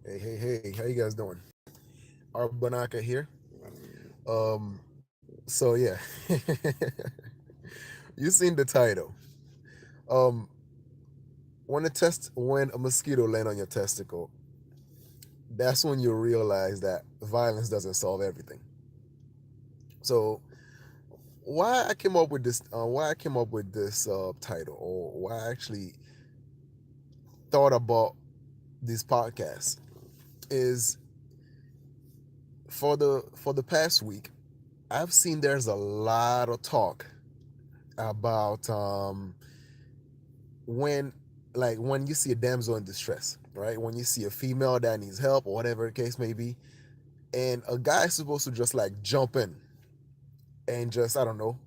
Hey, how you guys doing? Arbanaka here. Um, so yeah, you seen the title. Um, when a mosquito land on your testicle, that's when you realize that violence doesn't solve everything. So why I came up with this, title, or why I actually thought about this podcast is for the past week, I've seen there's a lot of talk about when when you see a damsel in distress, right? When you see a female that needs help or whatever the case may be, and a guy's supposed to just like jump in and just, I don't know,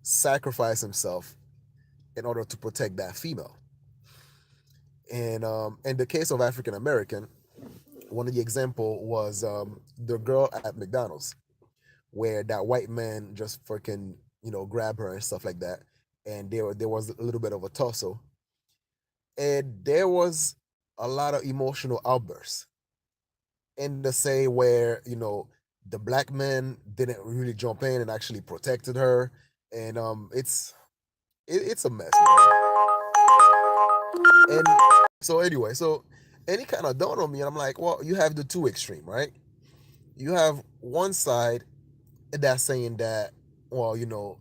sacrifice himself in order to protect that female. And in the case of African American, one of the example was the girl at McDonald's, where that white man just freaking grab her and stuff like that, and there was a little bit of a tussle, and there was a lot of emotional outbursts in the say where the black man didn't really jump in and actually protected her, and it's a mess, man. And so anyway, and it kind of dawned on me, and I'm like, well, you have the two extreme, right? You have one side that's saying that, well,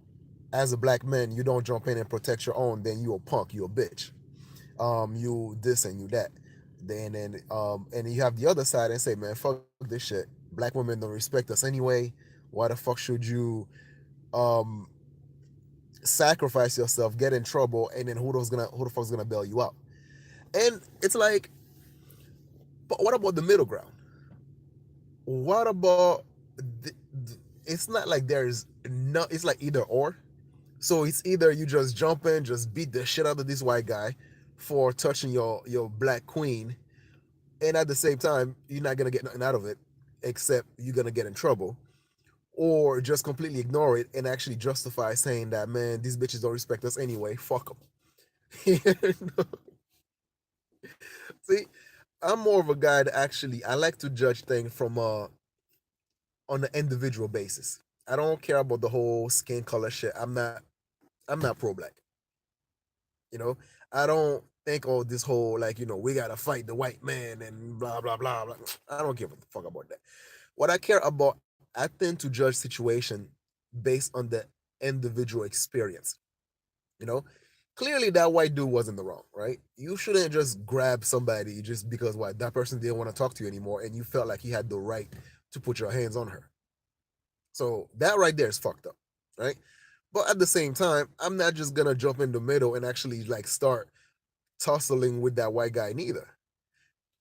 as a black man, you don't jump in and protect your own, then you a punk, you a bitch, you this and you that. And you have the other side and say, man, fuck this shit. Black women don't respect us anyway. Why the fuck should you um sacrifice yourself, get in trouble, and then who the fuck's gonna bail you out? And it's like, but what about the middle ground? What about it's not like there's no, it's like either or. So it's either you just jump in, just beat the shit out of this white guy for touching your black queen, and at the same time you're not gonna get nothing out of it except you're gonna get in trouble, or just completely ignore it and actually justify saying that, man, these bitches don't respect us anyway, fuck them. See, I'm more of a guy that actually I like to judge things from on an individual basis. I don't care about the whole skin color shit. I'm not pro black. You know, I don't think, oh, this whole, like, we gotta fight the white man and blah blah blah blah. I don't give a fuck about that. What I care about, I tend to judge situation based on the individual experience. You know, clearly that white dude was in the wrong, right? You shouldn't just grab somebody just because what that person didn't want to talk to you anymore, and you felt like he had the right to put your hands on her. So that right there is fucked up, right? But at the same time, I'm not just gonna jump in the middle and actually like start tussling with that white guy neither.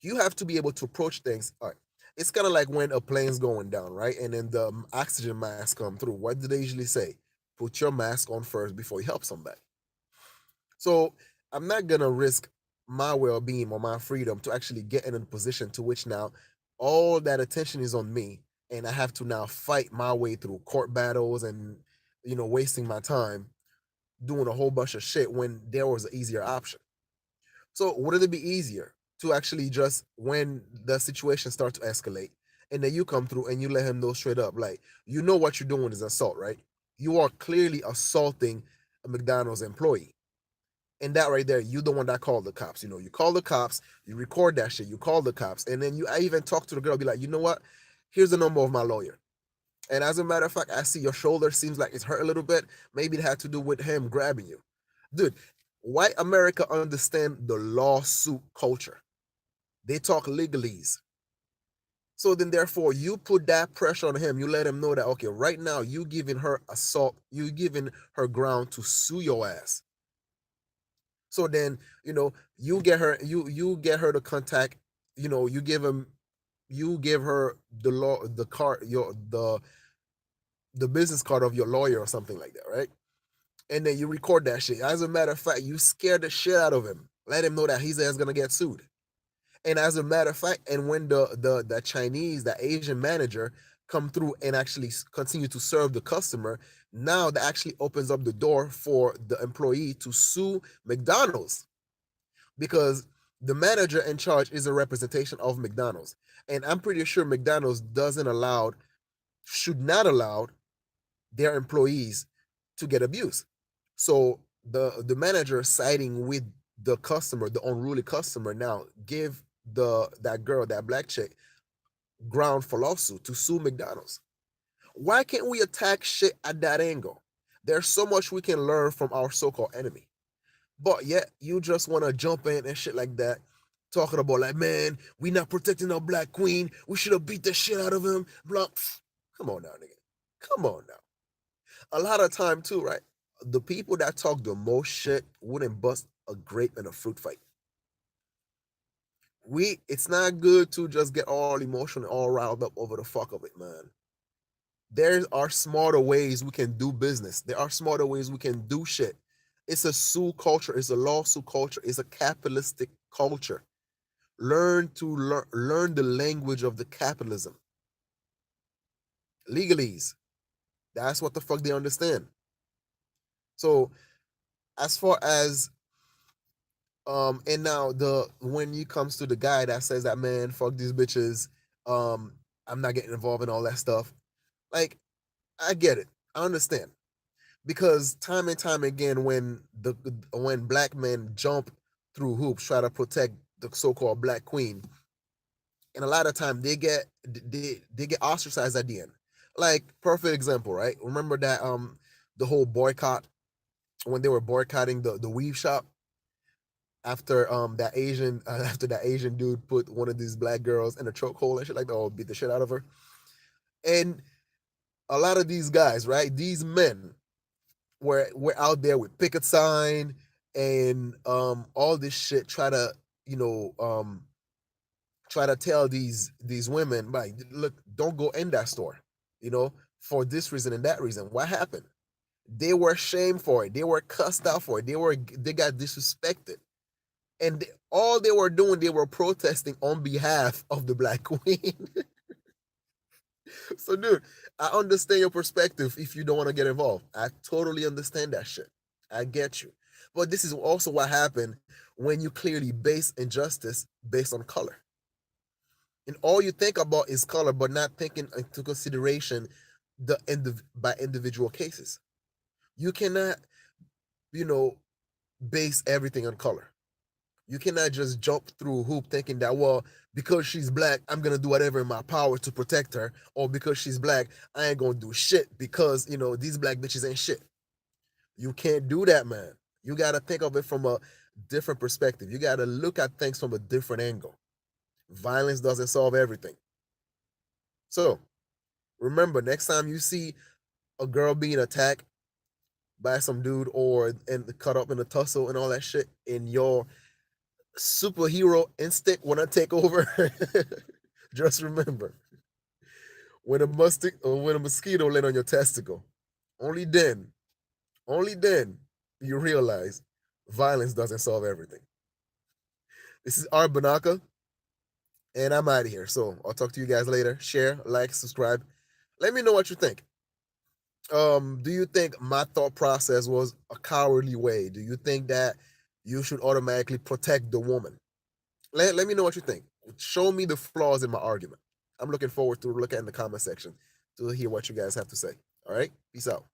You have to be able to approach things. All right. It's kind of like when a plane's going down, right? And then the oxygen mask come through. What do they usually say? Put your mask on first before you help somebody. So I'm not gonna risk my well-being or my freedom to actually get in a position to which now all that attention is on me, and I have to now fight my way through court battles and wasting my time doing a whole bunch of shit when there was an easier option. So would it be easier to actually just, when the situation starts to escalate, and then you come through and you let him know straight up, like, what you're doing is assault, right? You are clearly assaulting a McDonald's employee. And that right there, you the one that called the cops. You call the cops, you record that shit, you call the cops, and then I even talk to the girl, be like, you know what? Here's the number of my lawyer. And as a matter of fact, I see your shoulder seems like it's hurt a little bit. Maybe it had to do with him grabbing you. Dude, white America understand the lawsuit culture. They talk legalese. So then therefore you put that pressure on him. You let him know that, okay, right now you giving her assault, you giving her ground to sue your ass. So then, you get her to contact, you give her the law, the card, the business card of your lawyer or something like that, right? And then you record that shit. As a matter of fact, you scare the shit out of him. Let him know that his ass gonna get sued. And as a matter of fact, and when the Chinese, the Asian manager come through and actually continue to serve the customer, now that actually opens up the door for the employee to sue McDonald's, because The manager in charge is a representation of McDonald's. And I'm pretty sure McDonald's doesn't allow, should not allow their employees to get abused. So the manager siding with the customer, the unruly customer, now give the that girl, that black chick, ground for lawsuit to sue McDonald's. Why can't we attack shit at that angle? There's so much we can learn from our so-called enemy. But yet you just want to jump in and shit like that, talking about like, man, we not protecting our black queen. We should have beat the shit out of him. Blah. Come on now, nigga. Come on now. A lot of time too, right? The people that talk the most shit wouldn't bust a grape in a fruit fight. It's not good to just get all emotional, all riled up over the fuck of it, man. There are smarter ways we can do business. There are smarter ways we can do shit. It's a sue culture. It's a lawsuit culture. It's a capitalistic culture. Learn the language of the capitalism. Legalese. That's what the fuck they understand. So as far as and now the when it comes to the guy that says that, man, fuck these bitches, I'm not getting involved in all that stuff. Like, I get it. I understand. Because time and time again, when black men jump through hoops, try to protect the so-called black queen, and a lot of time they get ostracized at the end. Like, perfect example, right? Remember that the whole boycott, when they were boycotting the weave shop, after that Asian after that Asian dude put one of these black girls in a chokehold and shit like that, or beat the shit out of her. And a lot of these guys, right? These men were out there with picket sign and all this shit, you know um try to tell these women, like, look, don't go in that store, you know, for this reason and that reason. What happened? They were shamed for it. They were cussed out for it. They got disrespected. And all they were doing, they were protesting on behalf of the black queen. So, dude, I understand your perspective if you don't want to get involved. I totally understand that shit. I get you. But this is also what happened when you clearly base injustice based on color. And all you think about is color, but not taking into consideration by individual cases. You cannot, you know, base everything on color. You cannot just jump through a hoop thinking that, well, because she's black, I'm gonna do whatever in my power to protect her, or because she's black, I ain't gonna do shit because, these black bitches ain't shit. You can't do that, man. You gotta think of it from a different perspective. You gotta look at things from a different angle. Violence doesn't solve everything. So remember, next time you see a girl being attacked by some dude and cut up in a tussle and all that shit, in your superhero instinct wanna take over, just remember, when a mosquito land on your testicle, only then, only then you realize violence doesn't solve everything. This is Art Banaka, and I'm out of here. So I'll talk to you guys later. Share, like, subscribe. Let me know what you think. Do you think my thought process was a cowardly way? Do you think that you should automatically protect the woman? Let me know what you think. Show me the flaws in my argument. I'm looking forward to looking in the comment section to hear what you guys have to say. All right? Peace out.